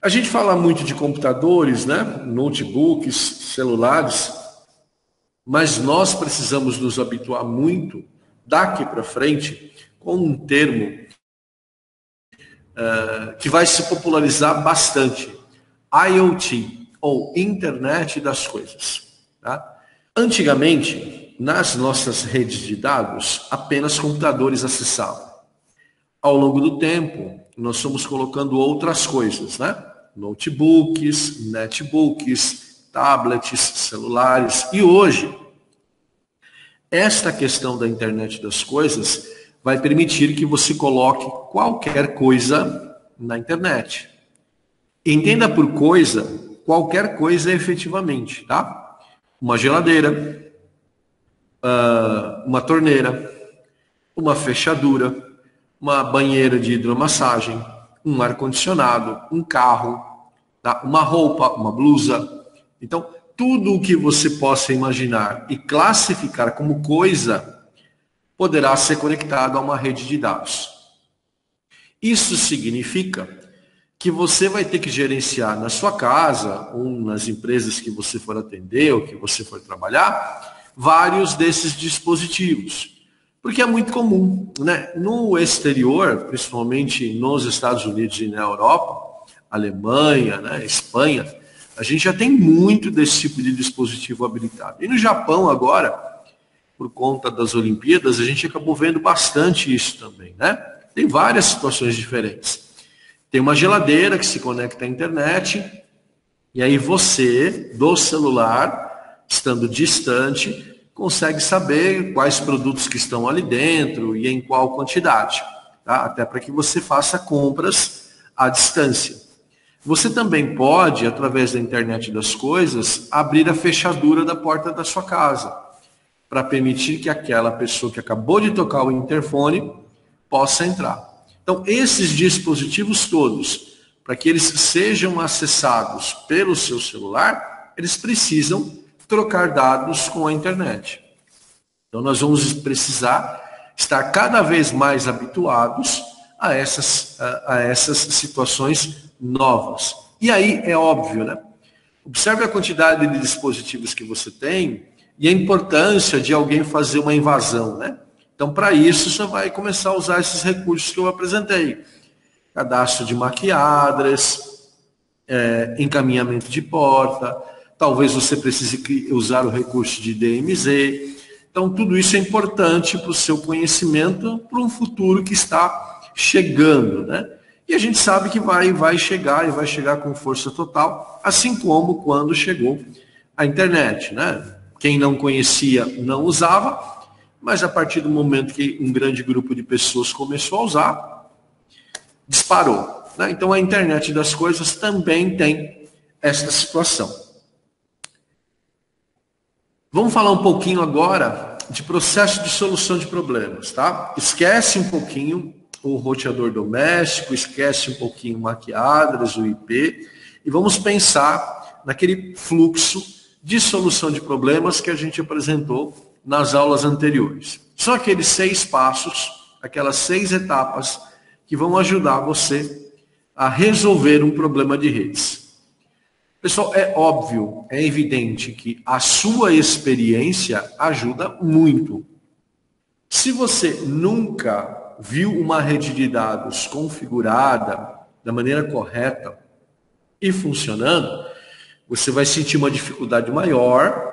A gente fala muito de computadores, né? Notebooks, celulares, mas nós precisamos nos habituar muito daqui para frente com um termo que vai se popularizar bastante: IoT, ou Internet das Coisas. Tá? Antigamente, nas nossas redes de dados, apenas computadores acessavam. Ao longo do tempo, nós fomos colocando outras coisas, né? Notebooks, netbooks, tablets, celulares. E hoje, esta questão da internet das coisas vai permitir que você coloque qualquer coisa na internet. Entenda por coisa, qualquer coisa efetivamente, tá? Uma geladeira, uma torneira, uma fechadura, uma banheira de hidromassagem, um ar-condicionado, um carro, tá? Uma roupa, uma blusa. Então, tudo o que você possa imaginar e classificar como coisa poderá ser conectado a uma rede de dados. Isso significa que você vai ter que gerenciar na sua casa ou nas empresas que você for atender ou que você for trabalhar, vários desses dispositivos. Porque é muito comum, né? No exterior, principalmente nos Estados Unidos e na Europa, Alemanha, né, Espanha, a gente já tem muito desse tipo de dispositivo habilitado. E no Japão agora, por conta das Olimpíadas, a gente acabou vendo bastante isso também, né? Tem várias situações diferentes. Tem uma geladeira que se conecta à internet, e aí você, do celular, estando distante, consegue saber quais produtos que estão ali dentro e em qual quantidade, tá? Até para que você faça compras à distância. Você também pode, através da internet das coisas, abrir a fechadura da porta da sua casa, para permitir que aquela pessoa que acabou de tocar o interfone possa entrar. Então, esses dispositivos todos, para que eles sejam acessados pelo seu celular, eles precisam trocar dados com a internet. Então, nós vamos precisar estar cada vez mais habituados a essas situações novas. E aí, é óbvio, né? Observe a quantidade de dispositivos que você tem e a importância de alguém fazer uma invasão, né? Então, para isso, você vai começar a usar esses recursos que eu apresentei. Cadastro de MAC address, encaminhamento de porta, talvez você precise usar o recurso de DMZ. Então, tudo isso é importante para o seu conhecimento, para um futuro que está chegando, né? E a gente sabe que vai chegar, e vai chegar com força total, assim como quando chegou a internet, né? Quem não conhecia não usava, mas a partir do momento que um grande grupo de pessoas começou a usar, disparou, né? Então a internet das coisas também tem esta situação. Vamos falar um pouquinho agora de processo de solução de problemas, tá? Esquece um pouquinho o roteador doméstico, esquece um pouquinho o MAC address, o IP, e vamos pensar naquele fluxo de solução de problemas que a gente apresentou nas aulas anteriores. São aqueles 6 passos, aquelas 6 etapas que vão ajudar você a resolver um problema de redes. Pessoal, é óbvio, é evidente que a sua experiência ajuda muito. Se você nunca viu uma rede de dados configurada da maneira correta e funcionando, você vai sentir uma dificuldade maior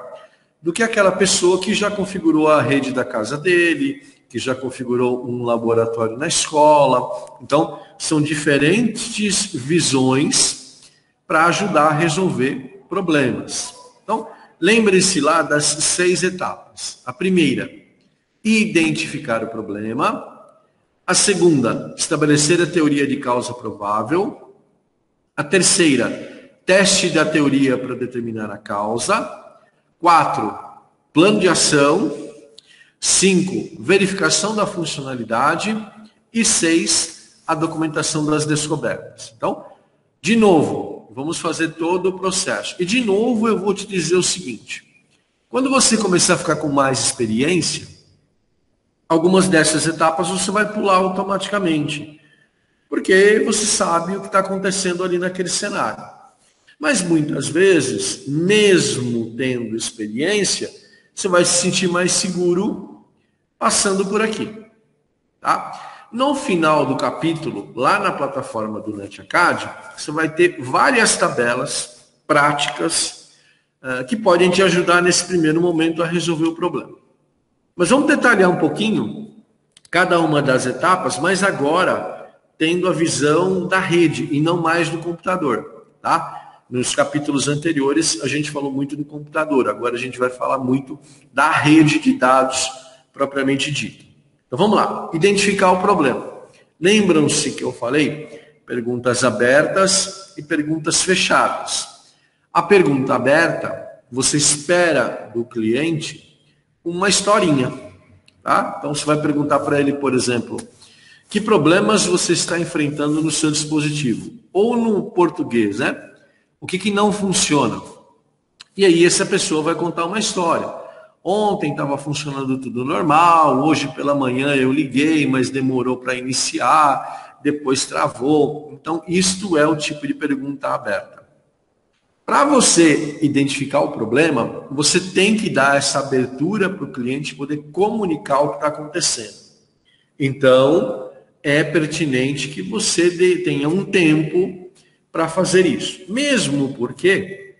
do que aquela pessoa que já configurou a rede da casa dele, que já configurou um laboratório na escola. Então, são diferentes visões para ajudar a resolver problemas. Então, lembre-se lá das 6 etapas. A primeira, identificar o problema. A segunda, estabelecer a teoria de causa provável. A terceira, teste da teoria para determinar a causa. 4, plano de ação. 5, verificação da funcionalidade. E 6, a documentação das descobertas. Então, de novo, vamos fazer todo o processo. E de novo eu vou te dizer o seguinte: quando você começar a ficar com mais experiência, algumas dessas etapas você vai pular automaticamente. porque você sabe o que está acontecendo ali naquele cenário. Mas muitas vezes, mesmo tendo experiência, você vai se sentir mais seguro passando por aqui. Tá? No final do capítulo, lá na plataforma do NetAcad, você vai ter várias tabelas práticas que podem te ajudar nesse primeiro momento a resolver o problema. Mas vamos detalhar um pouquinho cada uma das etapas, mas agora tendo a visão da rede e não mais do computador. Tá? Nos capítulos anteriores a gente falou muito do computador, agora a gente vai falar muito da rede de dados propriamente dita. Então vamos lá, identificar o problema. Lembram-se que eu falei perguntas abertas e perguntas fechadas. A pergunta aberta, você espera do cliente uma historinha. Tá? Então você vai perguntar para ele, por exemplo, que problemas você está enfrentando no seu dispositivo? Ou no português, né? O que não funciona? E aí essa pessoa vai contar uma história. Ontem estava funcionando tudo normal, hoje pela manhã eu liguei, mas demorou para iniciar, depois travou. Então, isto é o tipo de pergunta aberta. Para você identificar o problema, você tem que dar essa abertura para o cliente poder comunicar o que está acontecendo. Então, é pertinente que você tenha um tempo para fazer isso. Mesmo porque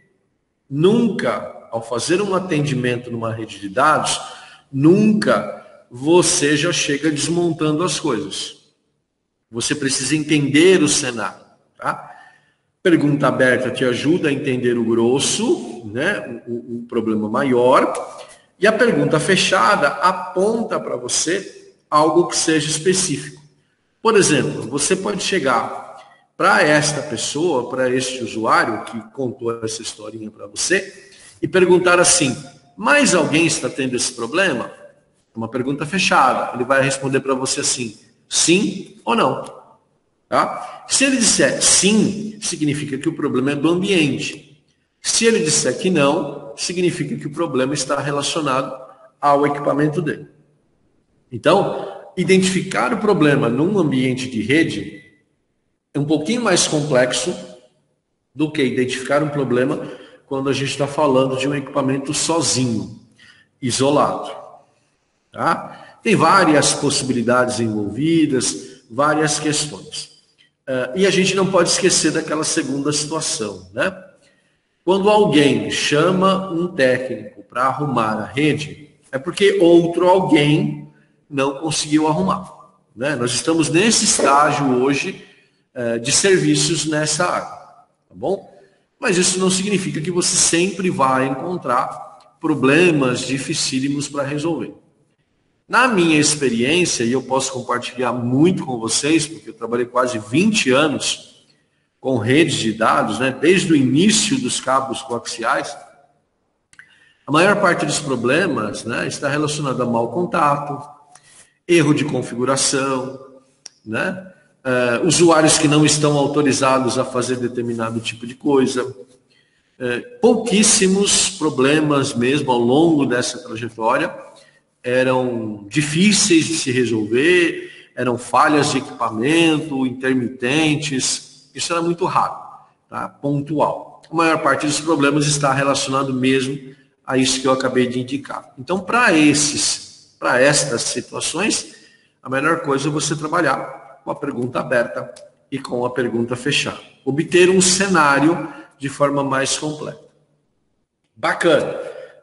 nunca, ao fazer um atendimento numa rede de dados, nunca você já chega desmontando as coisas. Você precisa entender o cenário. Tá? Pergunta aberta te ajuda a entender o grosso, né, o problema maior. E a pergunta fechada aponta para você algo que seja específico. Por exemplo, você pode chegar para esta pessoa, para este usuário que contou essa historinha para você, e perguntar assim, mais alguém está tendo esse problema? Uma pergunta fechada. Ele vai responder para você assim, sim ou não. Tá? Se ele disser sim, significa que o problema é do ambiente. Se ele disser que não, significa que o problema está relacionado ao equipamento dele. Então, identificar o problema num ambiente de rede é um pouquinho mais complexo do que identificar um problema quando a gente está falando de um equipamento sozinho, isolado. Tá? Tem várias possibilidades envolvidas, várias questões. E a gente não pode esquecer daquela segunda situação, né? Quando alguém chama um técnico para arrumar a rede, é porque outro alguém não conseguiu arrumar. Né? Nós estamos nesse estágio hoje de serviços nessa área, tá bom? Mas isso não significa que você sempre vai encontrar problemas dificílimos para resolver. Na minha experiência, e eu posso compartilhar muito com vocês, porque eu trabalhei quase 20 anos com redes de dados, né, desde o início dos cabos coaxiais, a maior parte dos problemas, né, está relacionada a mau contato, erro de configuração, né, usuários que não estão autorizados a fazer determinado tipo de coisa. Pouquíssimos problemas mesmo ao longo dessa trajetória eram difíceis de se resolver, eram falhas de equipamento, intermitentes, isso era muito raro, tá? Pontual. A maior parte dos problemas está relacionado mesmo a isso que eu acabei de indicar. Então, para estas situações, a melhor coisa é você trabalhar com a pergunta aberta e com a pergunta fechada. Obter um cenário de forma mais completa. Bacana.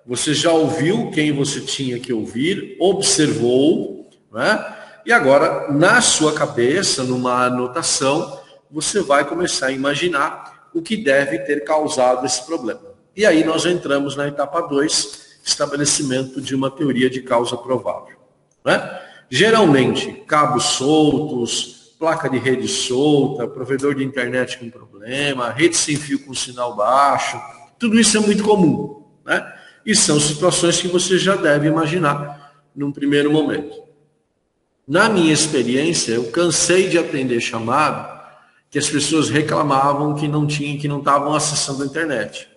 Você já ouviu quem você tinha que ouvir, observou, né? E agora, na sua cabeça, numa anotação, você vai começar a imaginar o que deve ter causado esse problema. E aí nós entramos na etapa 2, estabelecimento de uma teoria de causa provável. Né? Geralmente, cabos soltos, placa de rede solta, provedor de internet com problema, rede sem fio com sinal baixo, tudo isso é muito comum, né? E são situações que você já deve imaginar num primeiro momento. Na minha experiência, eu cansei de atender chamado que as pessoas reclamavam que não estavam acessando a internet.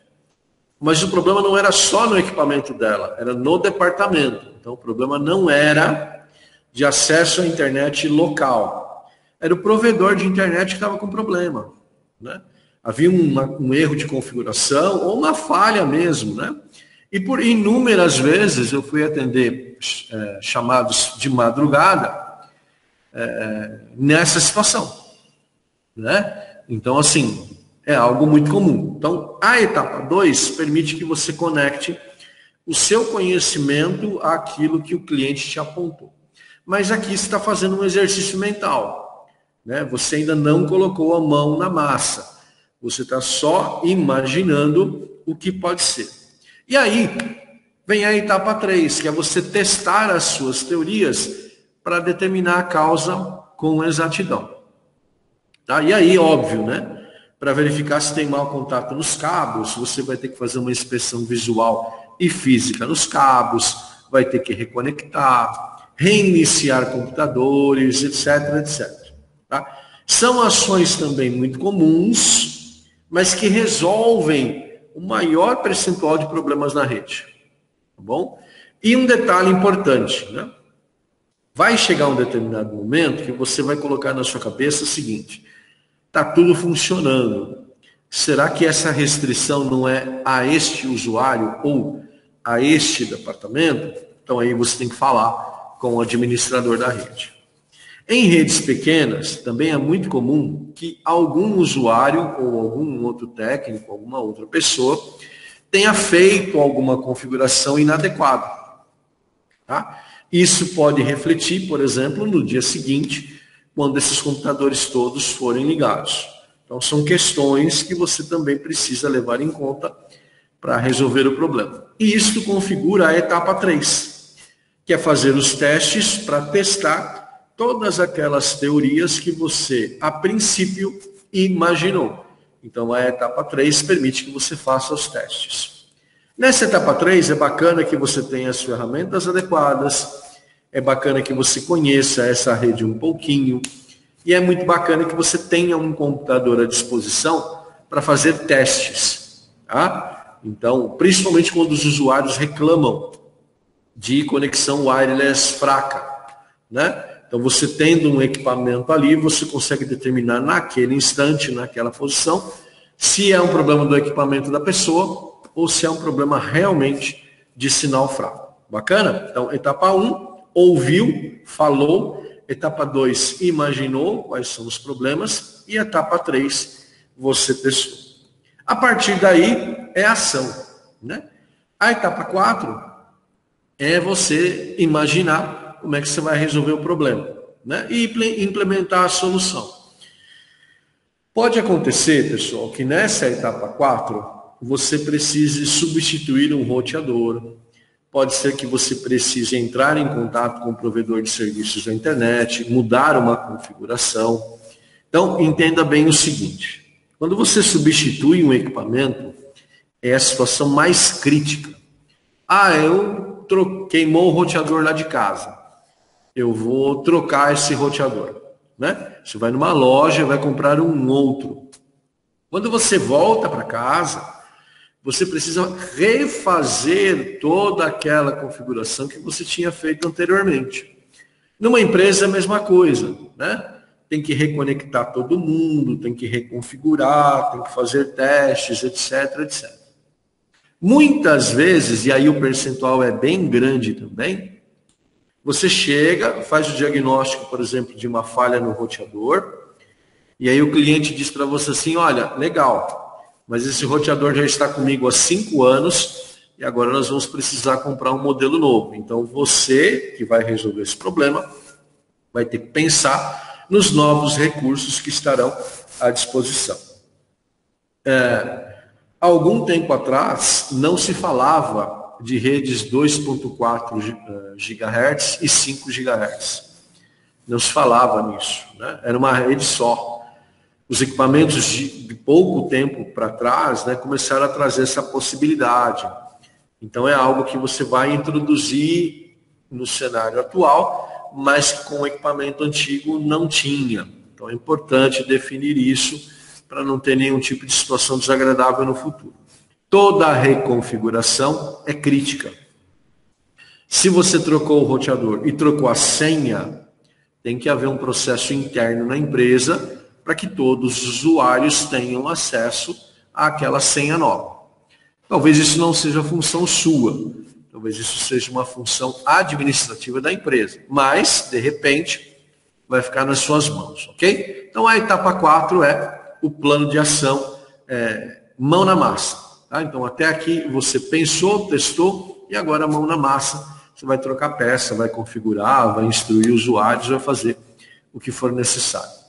Mas o problema não era só no equipamento dela, era no departamento. Então o problema não era de acesso à internet local. era o provedor de internet que estava com problema, né? Havia um erro de configuração ou uma falha mesmo, né? E por inúmeras vezes eu fui atender chamados de madrugada nessa situação, né? Então, assim, é algo muito comum. Então, a etapa 2 permite que você conecte o seu conhecimento àquilo que o cliente te apontou. Mas aqui você está fazendo um exercício mental, né? Você ainda não colocou a mão na massa. Você está só imaginando o que pode ser. E aí, vem a etapa 3, que é você testar as suas teorias para determinar a causa com exatidão. Tá? E aí, óbvio, né? Para verificar se tem mau contato nos cabos, você vai ter que fazer uma inspeção visual e física nos cabos, vai ter que reconectar, reiniciar computadores, etc, etc. Tá? São ações também muito comuns, mas que resolvem o maior percentual de problemas na rede. Tá bom? E um detalhe importante, né? Vai chegar um determinado momento que você vai colocar na sua cabeça o seguinte: está tudo funcionando. Será que essa restrição não é a este usuário ou a este departamento? Então aí você tem que falar com o administrador da rede. Em redes pequenas, também é muito comum que algum usuário ou algum outro técnico, alguma outra pessoa, tenha feito alguma configuração inadequada. Tá? Isso pode refletir, por exemplo, no dia seguinte, quando esses computadores todos forem ligados. Então, são questões que você também precisa levar em conta para resolver o problema. E isto configura a etapa 3, que é fazer os testes para testar todas aquelas teorias que você, a princípio, imaginou. Então, a etapa 3 permite que você faça os testes. Nessa etapa 3, é bacana que você tenha as ferramentas adequadas, é bacana que você conheça essa rede um pouquinho, e é muito bacana que você tenha um computador à disposição para fazer testes. Tá? Então, principalmente quando os usuários reclamam de conexão wireless fraca, né? Então, você tendo um equipamento ali, você consegue determinar naquele instante, naquela posição, se é um problema do equipamento da pessoa ou se é um problema realmente de sinal fraco. Bacana? Então, etapa 1, ouviu, falou. Etapa 2, imaginou quais são os problemas. E etapa 3, você testou. A partir daí, é ação, né? A etapa 4 é você imaginar como é que você vai resolver o problema, né? E implementar a solução. Pode acontecer, pessoal, que nessa etapa 4, você precise substituir um roteador. Pode ser que você precise entrar em contato com o provedor de serviços da internet, mudar uma configuração. Então, entenda bem o seguinte: quando você substitui um equipamento, é a situação mais crítica. Queimou o roteador lá de casa. Eu vou trocar esse roteador, né? Você vai numa loja e vai comprar um outro. Quando você volta para casa, você precisa refazer toda aquela configuração que você tinha feito anteriormente. Numa empresa é a mesma coisa, né? Tem que reconectar todo mundo, tem que reconfigurar, tem que fazer testes, etc, etc. Muitas vezes, e aí o percentual é bem grande também, você chega, faz o diagnóstico, por exemplo, de uma falha no roteador, e aí o cliente diz para você assim: olha, legal, mas esse roteador já está comigo há 5 anos e agora nós vamos precisar comprar um modelo novo. Então você, que vai resolver esse problema, vai ter que pensar nos novos recursos que estarão à disposição. Algum tempo atrás, não se falava de redes 2.4 GHz e 5 GHz. Não se falava nisso, né? Era uma rede só. Os equipamentos de pouco tempo para trás, né, começaram a trazer essa possibilidade. Então é algo que você vai introduzir no cenário atual, mas que com o equipamento antigo não tinha. Então é importante definir isso para não ter nenhum tipo de situação desagradável no futuro. Toda reconfiguração é crítica. Se você trocou o roteador e trocou a senha, Tem que haver um processo interno na empresa para que todos os usuários tenham acesso àquela senha nova. Talvez isso não seja função sua, talvez isso seja uma função administrativa da empresa, mas, de repente, vai ficar nas suas mãos, ok? Então, a etapa 4 é o plano de ação, mão na massa. Tá? Então, até aqui você pensou, testou, e agora mão na massa. Você vai trocar peça, vai configurar, vai instruir usuários, vai fazer o que for necessário.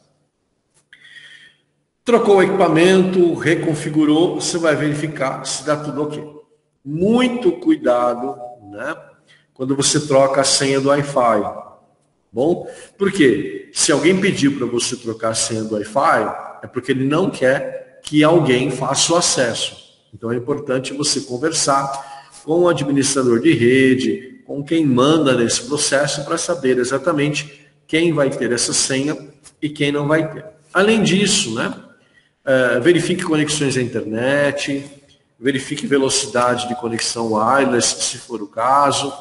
Trocou o equipamento, reconfigurou, você vai verificar se dá tudo ok. Muito cuidado, né, quando você troca a senha do Wi-Fi. Bom, por quê? Se alguém pediu para você trocar a senha do Wi-Fi, é porque ele não quer que alguém faça o acesso. Então é importante você conversar com o administrador de rede, com quem manda nesse processo, para saber exatamente quem vai ter essa senha e quem não vai ter. Além disso, né, verifique conexões à internet, verifique velocidade de conexão wireless, se for o caso,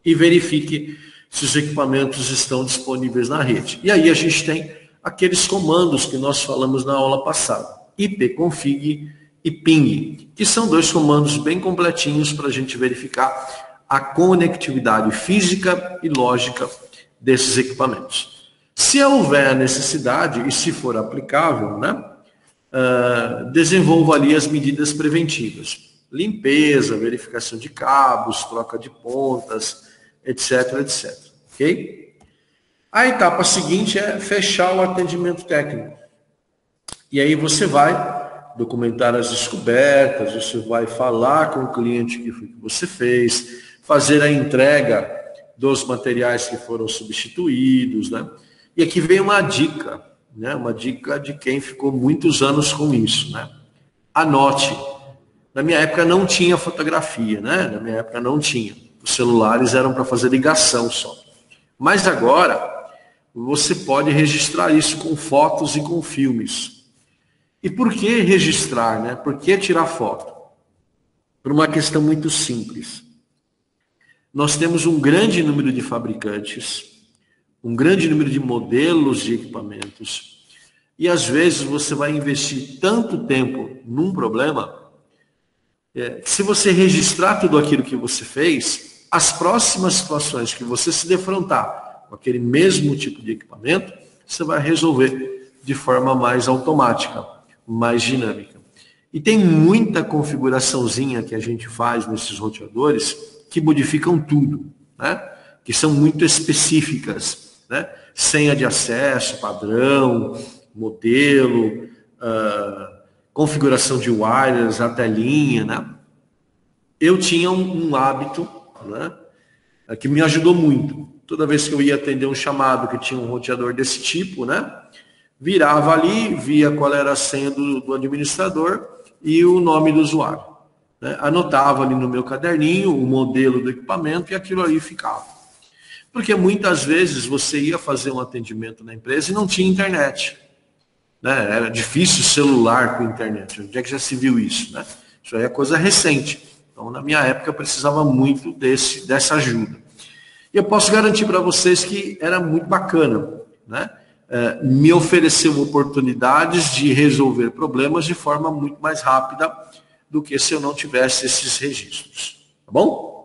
e verifique se os equipamentos estão disponíveis na rede. E aí a gente tem aqueles comandos que nós falamos na aula passada, ipconfig e ping, que são dois comandos bem completinhos para a gente verificar a conectividade física e lógica desses equipamentos. Se houver necessidade, e se for aplicável, né, desenvolva ali as medidas preventivas. Limpeza, verificação de cabos, troca de pontas, etc, etc. Ok? A etapa seguinte é fechar o atendimento técnico. E aí você vai documentar as descobertas, você vai falar com o cliente o que foi que você fez, fazer a entrega dos materiais que foram substituídos, né? E aqui vem uma dica, né? Uma dica de quem ficou muitos anos com isso, né? Anote. Na minha época não tinha fotografia, né? Na minha época não tinha. Os celulares eram para fazer ligação só. Mas agora você pode registrar isso com fotos e com filmes. E por que registrar, né? Por que tirar foto? Por uma questão muito simples. Nós temos um grande número de fabricantes, um grande número de modelos de equipamentos, e às vezes você vai investir tanto tempo num problema, se você registrar tudo aquilo que você fez, as próximas situações que você se defrontar com aquele mesmo tipo de equipamento, você vai resolver de forma mais automática, mais dinâmica. E tem muita configuraçãozinha que a gente faz nesses roteadores que modificam tudo, né? Que são muito específicas, né? Senha de acesso, padrão, modelo, configuração de wireless, a telinha, né? Eu tinha um hábito, né, que me ajudou muito. Toda vez que eu ia atender um chamado que tinha um roteador desse tipo, né, virava ali, via qual era a senha do administrador e o nome do usuário. Né? Anotava ali no meu caderninho o modelo do equipamento e aquilo ali ficava. Porque muitas vezes você ia fazer um atendimento na empresa e não tinha internet. Né? Era difícil celular com internet. Onde é que já se viu isso? Né? Isso aí é coisa recente. Então, na minha época, eu precisava muito dessa ajuda. E eu posso garantir para vocês que era muito bacana. Né? Me ofereceu oportunidades de resolver problemas de forma muito mais rápida do que se eu não tivesse esses registros. Tá bom?